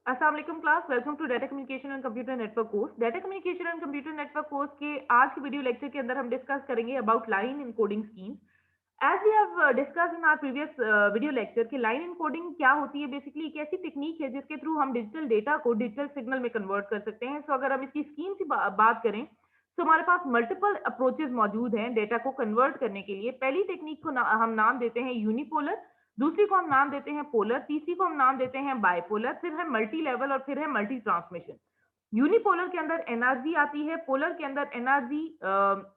अस्सलाम वालेकुम class, welcome to data communication and computer network course. Data communication and computer network course के आज के वीडियो लेक्चर के अंदर हम डिस्कस करेंगे about line encoding scheme. As we have discussed in our previous video lecture कि line encoding क्या होती है। बेसिकली एक ऐसी टेक्निक है जिसके थ्रू हम डिजिटल डेटा को डिजिटल सिग्नल में कन्वर्ट कर सकते हैं। सो अगर हम इसकी स्कीम की बात करें तो हमारे पास मल्टीपल अप्रोचेज मौजूद हैं डेटा को कन्वर्ट करने के लिए। पहली टेक्निक को हम नाम देते हैं यूनिपोलर, दूसरी को हम नाम देते हैं पोलर, तीसरी को हम नाम देते हैं बाइपोलर, फिर है मल्टी लेवल और फिर है मल्टी ट्रांसमिशन। यूनिपोलर के अंदर एनआरजी आती है, पोलर के अंदर एनआरजी,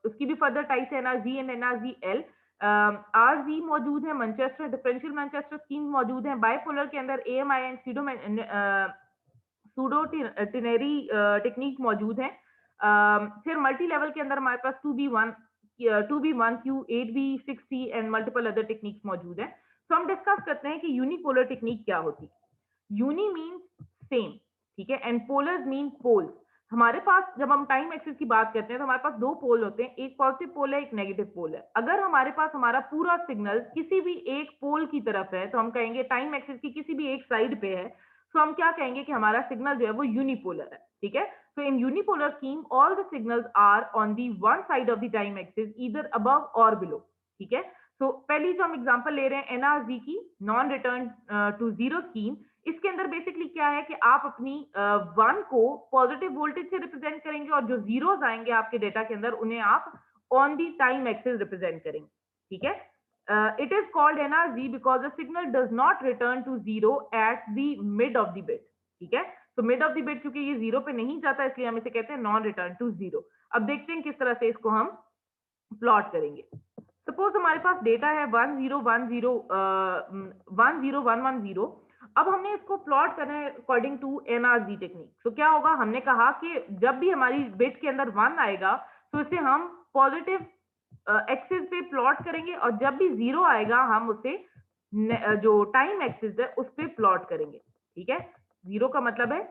उसकी भी फर्दर टाइप्स है NRZ and NRZ L, RZ मौजूद है, मैनचेस्टर डिफरेंशियल मैनचेस्टर स्कीम मौजूद है। बाइपोलर के अंदर एएमआई एंड सूडो टिनरी टेक्निक मौजूद है। फिर मल्टी लेवल के अंदर हमारे पास 2B1 Q 8B 6C and multiple other techniques मौजूद है। तो हम डिस्कस करते हैं कि यूनिपोलर टेक्निक क्या होती है। यूनी मीन्स सेम, ठीक है, एंड पोलर मीन पोल्स। हमारे पास जब हम टाइम एक्सिस की बात करते हैं तो हमारे पास दो पोल होते हैं, एक पॉजिटिव पोल है, एक नेगेटिव पोल है। अगर हमारे पास हमारा पूरा सिग्नल किसी भी एक पोल की तरफ है तो हम कहेंगे टाइम एक्सिस की किसी भी एक साइड पे है, तो हम क्या कहेंगे कि हमारा सिग्नल जो है वो यूनिपोलर है, ठीक है। So in unipolar scheme, all the signals are on the one side of the time axis, either above or below, ठीक है। तो पहली जो हम एग्जांपल ले रहे हैं एनआरजी की, non return to zero scheme. इसके अंदर बेसिकली क्या है कि आप अपनी वन को पॉजिटिव वोल्टेज से रिप्रेजेंट करेंगे और जो जीरोस आएंगे आपके डेटा के अंदर उन्हें आप on the time axis represent करेंगे, ठीक है। It is called NRZ because the signal does not return to zero at the mid of the bit, ठीक है। तो मिड ऑफ द बिट क्योंकि ये जीरो पे नहीं जाता इसलिए हम इसे कहते हैं नॉन रिटर्न टू जीरो। अब देखते हैं किस तरह से इसको हम प्लॉट करेंगे। सपोज हमारे पास डेटा है 101110। अब हमने इसको प्लॉट करना है अकॉर्डिंग टू एनआरजी टेक्निक। तो क्या होगा, हमने कहा कि जब भी हमारी बिट के अंदर 1 आएगा तो इसे हम पॉजिटिव एक्सिस पे प्लॉट करेंगे और जब भी 0 आएगा हम उसे जो टाइम एक्सिस है उस पे प्लॉट करेंगे, ठीक है। 0 का मतलब है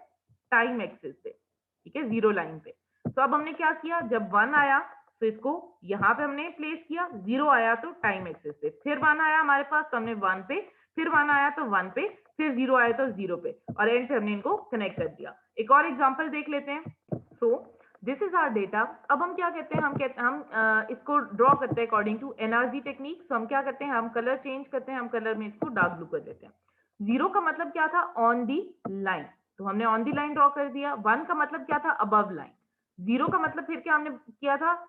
टाइम एक्सिस पे, ठीक है, 0 लाइन पे। तो अब हमने क्या किया, जब 1 आया तो इसको यहाँ पे हमने प्लेस किया, 0 आया तो टाइम एक्सिस पे, फिर 1 आया हमारे पास तो हमने 1 पे, फिर 1 आया तो 1 पे, फिर 0 आया तो 0 पे और एंड पे हमने इनको कनेक्ट कर दिया। एक और एग्जांपल देख लेते हैं। So this is our data. अब हम क्या कहते हैं, हम इसको ड्रॉ करते हैं अकॉर्डिंग टू एनआरजी टेक्निक। तो हम क्या करते हैं, हम कलर चेंज करते हैं, हम कलर में इसको डार्क ब्लू कर देते हैं। 0 का मतलब क्या था, ऑन दी लाइन, तो हमने ऑन दी लाइन ड्रॉ कर दिया। 1 का मतलब क्या था, अबव लाइन। 0 का मतलब फिर क्या हमने किया था,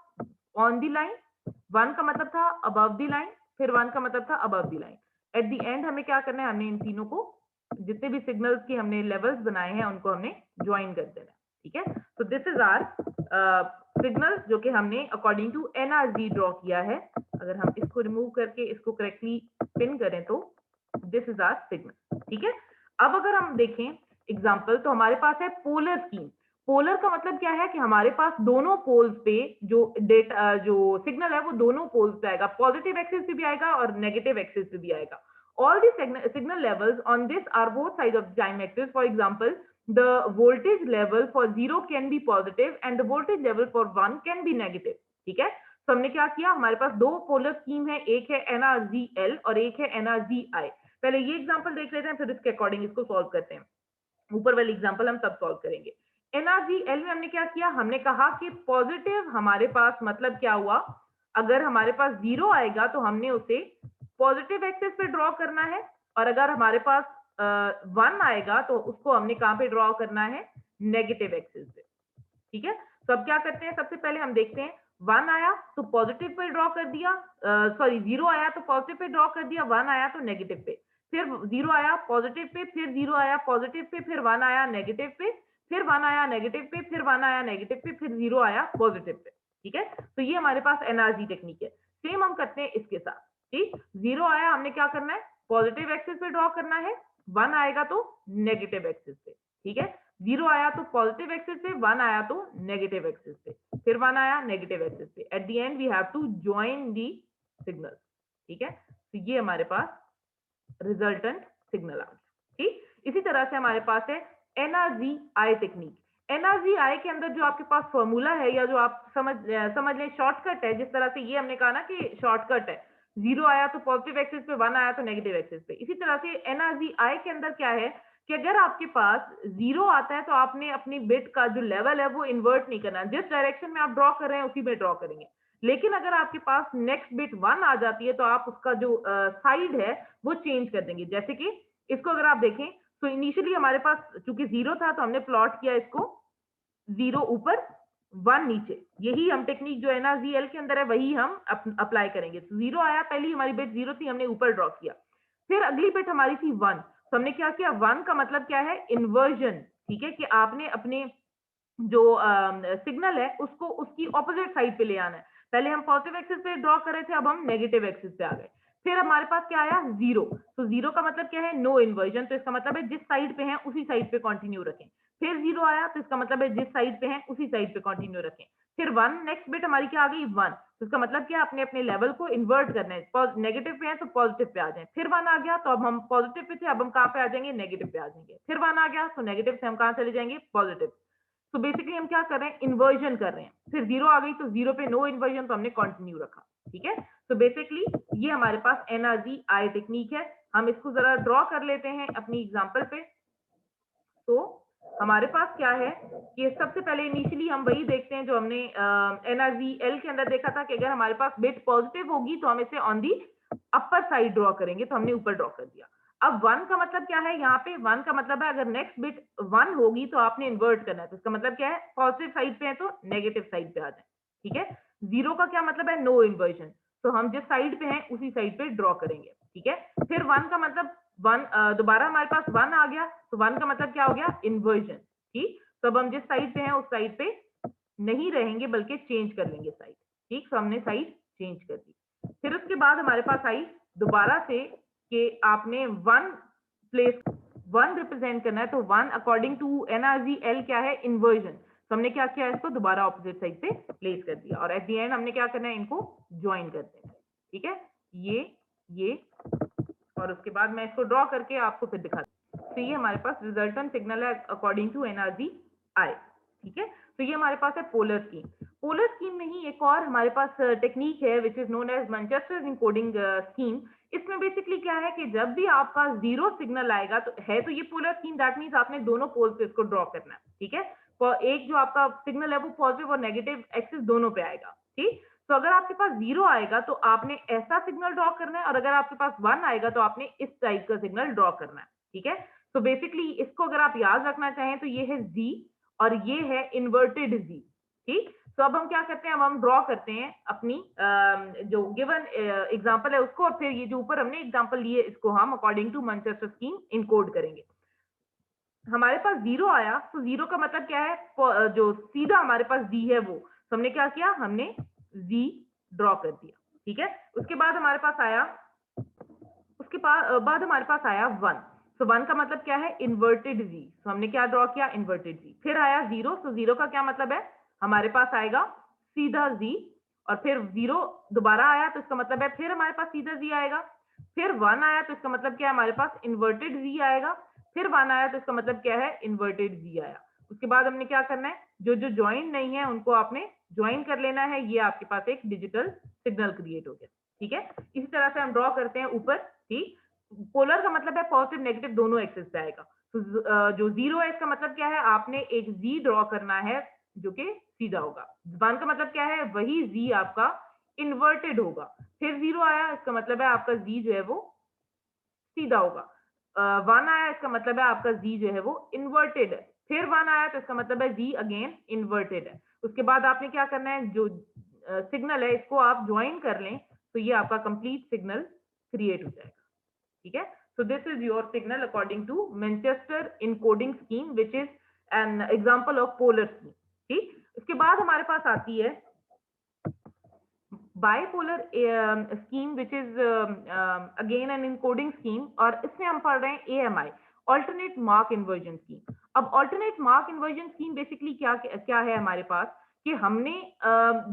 ऑन दी लाइन। 1 का मतलब था अबव दी लाइन, फिर 1 का मतलब था above the line. At the and हमें क्या करना है, हमने इन तीनों को जितने भी सिग्नल्स के हमने लेवल्स बनाए हैं उनको हमने ज्वाइन कर देना है, ठीक है। तो दिस इज आर सिग्नल जो कि हमने अकॉर्डिंग टू एनआरजी ड्रॉ किया है। अगर हम इसको रिमूव करके इसको करेक्टली पिन करें तो दिस इज आर सिग्नल, ठीक है। अब अगर हम देखें एग्जांपल तो हमारे पास है पोलर स्कीम। पोलर का मतलब क्या है कि हमारे पास दोनों पोल्स पे जो डेटा जो सिग्नल है वो दोनों पोल्स पे आएगा, पॉजिटिव एक्सिस पे भी आएगा और नेगेटिव एक्सिस पे भी आएगा। all the signal levels on this are both sides of the time axis. For example, the voltage level for 0 can be positive and the voltage level for 1 can be negative, ठीक है। तो हमने क्या किया, हमारे पास दो पोलर स्कीम है, एक है एनआरजीएल और एक है एनआरजीआई। पहले ये एग्जांपल देख लेते हैं फिर इसके अकॉर्डिंग इसको सॉल्व करते हैं। ऊपर वाली एग्जांपल हम तब सॉल्व करेंगे। एनआरजीएल में हमने क्या किया, हमने कहा कि पॉजिटिव हमारे पास मतलब क्या हुआ, अगर हमारे पास 0 आएगा तो हमने उसे पॉजिटिव एक्सिस पे ड्रॉ करना है और अगर हमारे पास 1 आएगा तो उसको हमने कहां पे ड्रॉ करना है, नेगेटिव एक्सिस पे, ठीक है। तो अब क्या करते हैं, सबसे पहले हम देखते हैं 1 आया तो पॉजिटिव पे ड्रॉ कर दिया, सॉरी 0 आया तो पॉजिटिव पे ड्रॉ कर दिया, 1 आया तो नेगेटिव पे, फिर 0 आया पॉजिटिव पे, फिर 0 आया पॉजिटिव पे, फिर 1 आया नेगेटिव पे, फिर 1 आया नेगेटिव पे, फिर 1 आया नेगेटिव पे, फिर 0 आया पॉजिटिव पे, ठीक है। तो ये हमारे पास एनआरजी टेक्निक है। सेम हम करते हैं इसके साथ, ठीक। 0 आया हमने क्या करना है, पॉजिटिव एक्सिस पे ड्रॉ करना है, 1 आएगा तो नेगेटिव एक्सिस पे, ठीक है। 0 आया तो पॉजिटिव एक्सिस पे, 1 आया तो नेगेटिव एक्सिस पे, फिर 1 आया नेगेटिव एक्सिस पे। At the end we have to join the signal, ठीक है। तो ये हमारे पास रिजल्टेंट सिग्नल आ गया, ठीक। इसी तरह से हमारे पास है एनआरजी आई टेक्निक। एनआरजी आई के अंदर जो आपके पास फॉर्मूला है या जो आप समझ लें शॉर्टकट है, जिस तरह से ये हमने कहा ना कि शॉर्टकट है, 0 आया तो पॉजिटिव एक्सिस पे, 1 आया तो नेगेटिव एक्सिस पे। इसी तरह से एनआरजी आई के अंदर क्या है कि अगर आपके पास 0 आता है तो आपने अपनी बिट का जो लेवल है वो इन्वर्ट नहीं करना, जिस डायरेक्शन में आप ड्रॉ कर रहे हैं उसी में ड्रॉ करेंगे। लेकिन अगर आपके पास नेक्स्ट बिट 1 आ जाती है तो आप उसका जो साइड है वो चेंज कर देंगे। जैसे कि इसको अगर आप देखें तो इनिशियली हमारे पास चूंकि 0 था तो हमने प्लॉट किया इसको 0 ऊपर 1 नीचे, यही हम टेक्निक जो NRZL के अंदर है वही हम अप्लाई करेंगे। तो 0 आया, पहली हमारी बिट 0 थी, हमने ऊपर ड्रॉ किया। फिर अगली बिट हमारी थी 1, तो हमने क्या किया, 1 का मतलब क्या है, इन्वर्जन। ठीक है, कि आपने अपने जो सिग्नल है उसको उसकी ऑपोजिट साइड पे ले आना है। पहले हम पॉजिटिव एक्सिस पे ड्रॉ कर रहे थे, अब हम नेगेटिव एक्सिस पे आ गए। फिर हमारे पास क्या आया, 0। तो 0 का मतलब क्या है, नो इन्वर्जन, तो इसका मतलब है जिस साइड पे है उसी साइड पे कंटिन्यू रखें। फिर 0 आया तो इसका मतलब है जिस साइड पे है उसी साइड पे कंटिन्यू रखें। फिर 1, नेक्स्ट बिट हमारी क्या आ गई, 1, तो इसका मतलब क्या, अपने अपने लेवल को इन्वर्ट करना है, नेगेटिव पे है तो पॉजिटिव पे आ जाए। फिर 1 आ गया तो अब हम पॉजिटिव पे थे, अब हम कहाँ पे आ जाएंगे, नेगेटिव पे आ जाएंगे। फिर 1 आ गया तो नेगेटिव से हम कहाँ चले जाएंगे, पॉजिटिव। तो बेसिकली हम क्या कर रहे हैं, इन्वर्जन कर रहे हैं। फिर 0 आ गई तो 0 पे नो इन्वर्जन, तो हमने कंटिन्यू रखा। ठीक है, तो बेसिकली ये हमारे पास NRZ टेक्निक है। हम इसको जरा ड्रॉ कर लेते हैं अपनी एग्जांपल पे। तो हमारे पास क्या है कि सबसे पहले इनिशियली हम वही देखते हैं जो हमने NRZL के अंदर देखा था कि अगर हमारे पास बिट पॉजिटिव होगी तो हम इसे on the upper side draw करेंगे, तो हमने ऊपर ड्रॉ कर दिया। अब 1 का मतलब क्या है, यहाँ पे 1 का मतलब है अगर नेक्स्ट बिट 1 होगी तो आपने इन्वर्ट करना है, तो इसका मतलब क्या है, पॉजिटिव साइड पे है तो नेगेटिव साइड पे आ जाए। ठीक है, 0 का क्या मतलब है, नो इन्वर्जन, तो हम जिस साइड पे हैं उसी साइड पे ड्रॉ करेंगे। ठीक है, फिर 1 का मतलब 1, दोबारा हमारे पास 1 आ गया, तो 1 का मतलब क्या हो गया, इन्वर्जन। ठीक, तो अब हम जिस साइड पे हैं उस साइड पे नहीं रहेंगे बल्कि चेंज कर लेंगे साइड। ठीक, तो हमने साइड चेंज कर दी। फिर उसके बाद हमारे पास आई दोबारा से कि आपने 1 प्लेस 1 रिप्रेजेंट करना है, तो 1 अकॉर्डिंग टू NRZL क्या है, इन्वर्जन। तो हमने क्या किया, इसको दोबारा ऑपोजिट साइड पे प्लेस कर दिया, और एट द एंड हमने क्या करना है, इनको ज्वाइन कर देना है। ठीक है, ये और उसके बाद मैं इसको ड्रॉ करके आपको फिर दिखा दूँ। तो ये हमारे पास रिजल्टेंट सिग्नल है अकॉर्डिंग टू NRZI। ठीक है, तो ये हमारे पास है पोलर स्कीम। पोलर स्कीम में ही एक और हमारे पास टेक्निक है which is known as Manchester encoding scheme. इसमें बेसिकली क्या है कि जब भी आपका 0 सिग्नल आएगा तो है, तो ये पोलर स्कीम, दैट मीन्स आपने दोनों पोल पे इसको ड्रॉ करना है। ठीक है, तो एक जो आपका सिग्नल है वो पॉजिटिव और नेगेटिव एक्सिस दोनों पे आएगा। ठीक, तो अगर आपके पास 0 आएगा तो आपने ऐसा सिग्नल ड्रॉ करना है, और अगर आपके पास 1 आएगा तो आपने इस टाइप का सिग्नल ड्रॉ करना है। ठीक है, तो बेसिकली इसको अगर आप याद रखना चाहें तो ये है Z और ये है इन्वर्टेड Z। ठीक, तो अब हम क्या करते हैं, अब हम ड्रॉ करते हैं अपनी जो गिवन एग्जांपल है उसको, और फिर ये जो ऊपर हमने एग्जांपल लिए इसको हम according to Manchester scheme encode करेंगे। हमारे पास 0 आया, तो 0 का मतलब क्या है, जो सीधा हमारे पास Z है वो, तो हमने क्या किया, हमने Z ड्रॉ कर दिया। ठीक है, उसके बाद हमारे पास आया, उसके बाद हमारे पास आया 1। तो 1 का मतलब क्या है, इन्वर्टेड Z, तो हमने क्या ड्रॉ किया, इन्वर्टेड Z। फिर आया 0, तो 0 का क्या मतलब है, हमारे पास आएगा सीधा Z, और फिर 0 दोबारा आया तो इसका मतलब है फिर हमारे पास सीधा Z आएगा। फिर 1 आया तो इसका मतलब क्या है, हमारे पास इन्वर्टेड Z आएगा। फिर 1 आया तो इसका मतलब क्या है, इन्वर्टेड Z आया। उसके बाद हमने क्या करना है, जो जो ज्वाइन नहीं है उनको आपने ज्वाइन कर लेना है, ये आपके पास एक डिजिटल सिग्नल क्रिएट हो गया। ठीक है, इसी तरह से हम ड्रॉ करते हैं ऊपर। ठीक, पोलर का मतलब है पॉजिटिव नेगेटिव दोनों एक्सिस पे आएगा। तो जो 0 है इसका मतलब क्या है, आपने एक Z ड्रॉ करना है जो कि सीधा होगा। 1 का मतलब क्या है, वही Z आपका इन्वर्टेड होगा। फिर 0 आया, इसका मतलब है आपका Z जो है वो सीधा होगा। 1 आया, इसका मतलब है आपका Z जो है वो इन्वर्टेड है। फिर 1 आया तो इसका मतलब है Z अगेन इन्वर्टेड है। उसके बाद आपने क्या करना है, जो सिग्नल है इसको आप ज्वाइन कर लें, तो ये आपका कंप्लीट सिग्नल क्रिएट हो जाएगा। ठीक है, so this is your signal according to Manchester encoding scheme which is an example of polar scheme। ठीक, इसके बाद हमारे पास आती है bipolar scheme which is again an encoding scheme, और इसमें हम पढ़ रहे हैं AMI, alternate mark inversion scheme। अब alternate mark inversion scheme basically क्या क्या है हमारे पास, कि हमने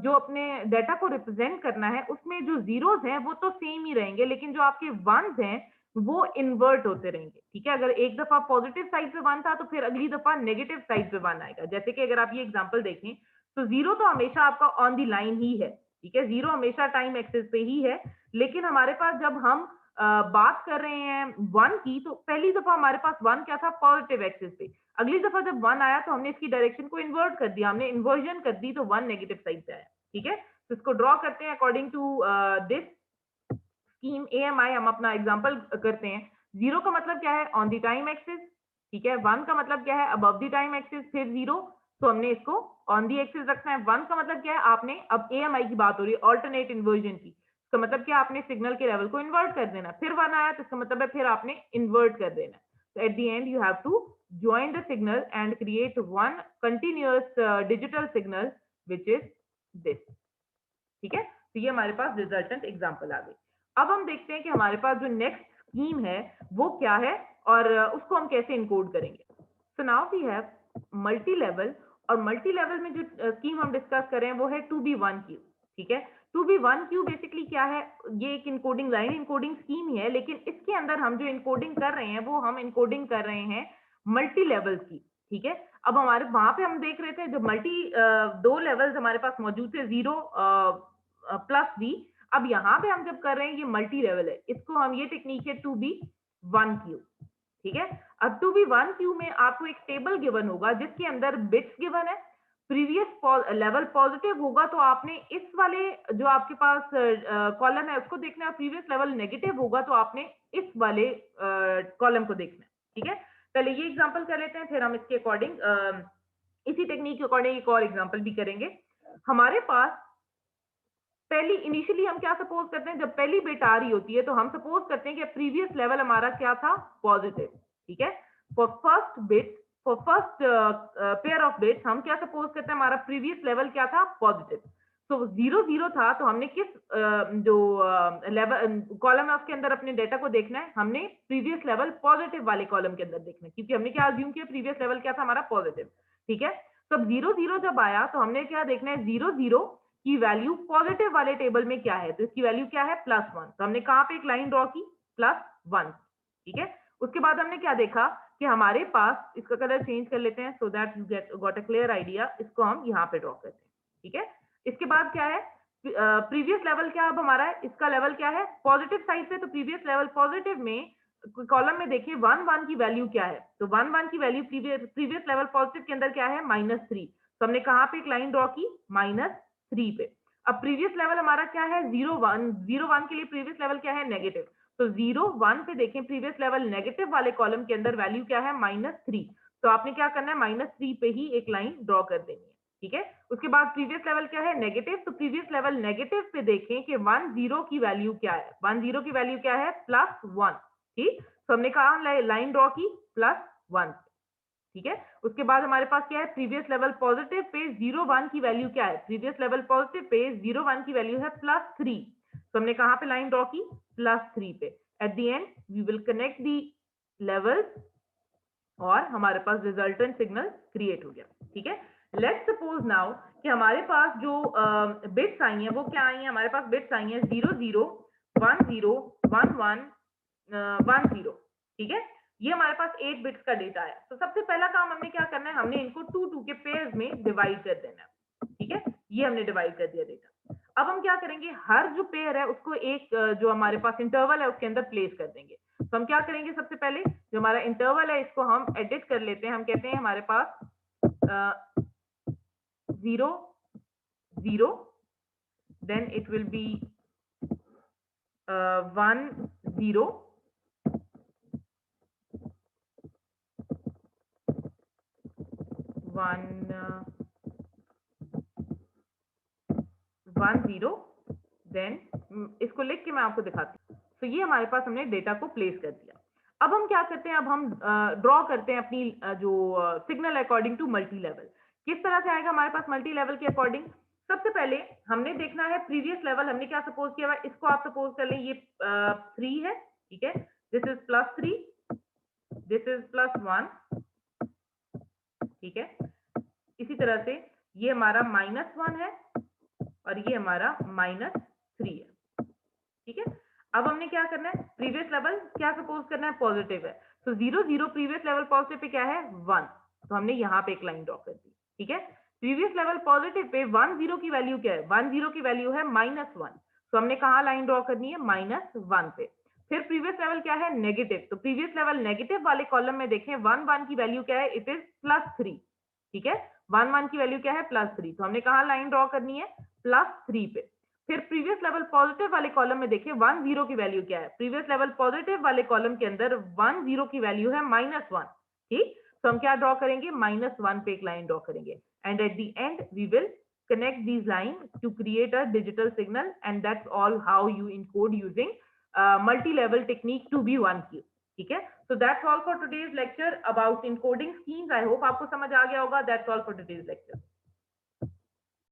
जो अपने डेटा को रिप्रेजेंट करना है उसमें जो जीरोस हैं वो तो सेम ही रहेंगे, लेकिन जो आपके वंस हैं वो इन्वर्ट होते रहेंगे। ठीक है, अगर एक दफा पॉजिटिव साइड पे 1 था तो फिर अगली दफा नेगेटिव साइड पे 1 आएगा। जैसे कि अगर आप ये एग्जांपल देखें तो 0 तो हमेशा आपका ऑन द लाइन ही है। ठीक है, 0 हमेशा टाइम एक्सिस पे ही है, लेकिन हमारे पास जब हम बात कर रहे हैं 1 की, तो पहली दफा हमारे पास 1 क्या था, पॉजिटिव एक्सिस पे। अगली दफा जब 1 आया तो हमने इसकी डायरेक्शन को इन्वर्ट कर दिया, हमने इन्वर्जन कर दी, तो 1 नेगेटिव साइड पे आया। ठीक है, तो इसको ड्रॉ करते हैं according to this scheme AMI। हम अपना एग्जांपल करते हैं। 0 का मतलब क्या है, ऑन द टाइम एक्सिस। ठीक है, 1 का मतलब क्या है, अबव द टाइम एक्सिस, फिर 0, तो हमने इसको ऑन दी एक्सिस रखना है। 1 का मतलब क्या है, आपने, अब AMI की बात हो रही है, ऑल्टरनेट इन्वर्जन की, इसका मतलब क्या, आपने सिग्नल के लेवल को इन्वर्ट कर देना। फिर 1 आया तो इसका मतलब है फिर आपने इन्वर्ट कर देना। तो at the end you have to join the signal and create one continuous digital signal which is this। ठीक है, तो ये हमारे पास रिजल्टेंट एग्जांपल आ गई। अब हम देखते हैं कि हमारे पास जो नेक्स्ट स्कीम है वो क्या है और उसको हम कैसे इनकोड करेंगे। So now we have multi level, और मल्टी लेवल में जो स्कीम हम डिस्कस कर रहे हैं वो है 2B1 क्यू। ठीक है, 2B1 क्यू बेसिकली क्या है, ये एक इनकोडिंग लाइन इनकोडिंग स्कीम ही है, लेकिन इसके अंदर हम जो इनकोडिंग कर रहे हैं वो हम इनकोडिंग कर रहे हैं मल्टी लेवल्स की। ठीक है, अब हमारे वहां पे हम देख रहे थे जो दो लेवल्स हमारे पास मौजूद थे, 0 प्लस V। अब यहाँ पे हम जब कर रहे हैं ये मल्टी लेवल है, इसको हम, ये टेक्निक है 2B1 क्यू। ठीक है, अब 2B1 क्यू में आपको एक टेबल गिवन होगा जिसके अंदर बिट्स गिवन है। प्रीवियस लेवल पॉजिटिव होगा तो आपने इस वाले जो आपके पास कॉलम है उसको देखना है, प्रीवियस लेवल नेगेटिव होगा तो आपने इस वाले कॉलम को देखना है। ठीक है, पहले ये एग्जांपल कर लेते हैं, फिर हम इसके अकॉर्डिंग इसी टेक्निक के अकॉर्डिंग एक और एग्जांपल भी करेंगे। हमारे पास पहली इनिशियली हम क्या सपोज करते हैं, जब पहली बिट आ रही होती है तो हम सपोज करते हैं कि प्रीवियस लेवल हमारा क्या था, पॉजिटिव। ठीक है, for first bit, for first pair of bits हम क्या सपोज करते हैं, हमारा प्रीवियस लेवल क्या था, पॉजिटिव। तो 0 0 था, तो हमने किस जो लेवल कॉलम है उसके अंदर अपने डेटा को देखना है, हमने प्रीवियस लेवल पॉजिटिव वाले कॉलम के अंदर देखना है, क्योंकि हमने क्या अज्यूम किया, प्रीवियस लेवल क्या था हमारा, पॉजिटिव। ठीक है, तो अब 0 0 जब आया तो हमने क्या देखना है, 0 0 की वैल्यू पॉजिटिव वाले टेबल में क्या है, तो इसकी वैल्यू क्या है, +1। तो हमने कहां पे एक लाइन ड्रॉ की, +1। ठीक है, उसके बाद हमने क्या देखा कि हमारे पास, इसका कलर चेंज कर लेते हैं so that you get got a clear idea, इसको हम यहाँ पे ड्रॉ करते हैं। ठीक है, इसके बाद क्या है, प्रीवियस लेवल क्या अब हमारा है, इसका लेवल क्या है, पॉजिटिव साइड पे, तो प्रीवियस लेवल पॉजिटिव में कॉलम में देखिए 1 1 की वैल्यू क्या है, तो 1 1 की वैल्यू प्रीवियस लेवल पॉजिटिव के अंदर क्या है, -3। तो हमने कहां पे एक लाइन ड्रॉ की, -3 पे। अब प्रीवियस लेवल हमारा क्या है, 0 1 के लिए प्रीवियस लेवल क्या है, नेगेटिव। तो 0 1 पे देखें, प्रीवियस लेवल नेगेटिव वाले कॉलम के अंदर वैल्यू क्या है, -3। तो आपने क्या करना है, -3 पे ही एक लाइन ड्रॉ कर देनी है। ठीक है, उसके बाद प्रीवियस लेवल क्या है, नेगेटिव। तो प्रीवियस लेवल नेगेटिव पे देखें कि 1 0 की वैल्यू क्या है, 1 0 की वैल्यू क्या है, +1। ठीक, तो हमने कहा लाइन ड्रॉ की +1। ठीक है, उसके बाद हमारे पास क्या है, प्रीवियस लेवल पॉजिटिव पे 0 1 की वैल्यू क्या है, प्रीवियस लेवल पॉजिटिव पे 0 1 की वैल्यू है +3। तो हमने कहां पे लाइन ड्रॉ की, +3 पे। At the end we will connect the levels और हमारे पास रिजल्टेंट सिग्नल क्रिएट हो गया। ठीक है, लेट्स सपोज नाउ कि हमारे पास जो बिट्स आई हैं वो क्या आई हैं, हमारे पास बिट्स आई हैं 0 0 1 0 1 1 1 0। ठीक है, ये हमारे पास 8 बिट्स का डेटा है। तो सबसे पहला काम हमने क्या करना है, हमने इनको 2 2 के पेयर्स में डिवाइड कर देना है। ठीक है, ये हमने डिवाइड कर दिया डेटा। अब हम क्या करेंगे, हर जो पेयर है उसको एक जो हमारे पास इंटरवल है उसके अंदर प्लेस कर देंगे। तो हम क्या करेंगे, सबसे पहले जो हमारा इंटरवल है इसको हम एडिट कर लेते हैं। हम कहते हैं हमारे पास 0 0, then it will be 1 0, 1 0, then इसको लिख के मैं आपको दिखाती हूँ। तो ये हमारे पास हमने डेटा को प्लेस कर दिया। अब हम क्या करते हैं, अब हम ड्रॉ करते हैं अपनी जो signal according to multi level. किस तरह से आएगा हमारे पास मल्टी लेवल के अकॉर्डिंग, सबसे पहले हमने देखना है प्रीवियस लेवल हमने क्या सपोज किया हुआ है, इसको आप सपोज कर लें ये 3 है। ठीक है, दिस इज +3, दिस इज +1। ठीक है, इसी तरह से ये हमारा -1 है और ये हमारा -3 है। ठीक है, अब हमने क्या करना है, प्रीवियस लेवल क्या सपोज करना है, पॉजिटिव है। तो 0 0 प्रीवियस लेवल पॉजिटिव पे क्या है, 1। तो हमने यहाँ पे एक लाइन ड्रॉ कर दी। ठीक है, प्रीवियस लेवल पॉजिटिव पे 1 0 की वैल्यू क्या है, 1 0 की वैल्यू है -1। तो हमने कहाँ लाइन ड्रॉ करनी है, -1 पे। फिर प्रीवियस लेवल क्या है, नेगेटिव, तो प्रीवियस लेवल नेगेटिव वाले कॉलम में देखें 1 की वैल्यू क्या है, इट इज +3, ठीक है, 1 की वैल्यू क्या है, +3, तो हमने कहा लाइन ड्रॉ करनी है +3 पे। फिर प्रीवियस लेवल पॉजिटिव वाले कॉलम में देखिए 10 की वैल्यू क्या है, प्रीवियस लेवल पॉजिटिव वाले कॉलम के अंदर 10 की वैल्यू है -1, ठीक, तो हम क्या ड्रॉ करेंगे, -1 पे एक लाइन ड्रॉ करेंगे and at the end we will connect these lines to create a digital signal, and that's all how you encode using multi-level technique to be 1Q, ठीक है। so that's all for today's lecture about encoding schemes. I hope आपको समझ आ गया होगा। that's all for today's lecture.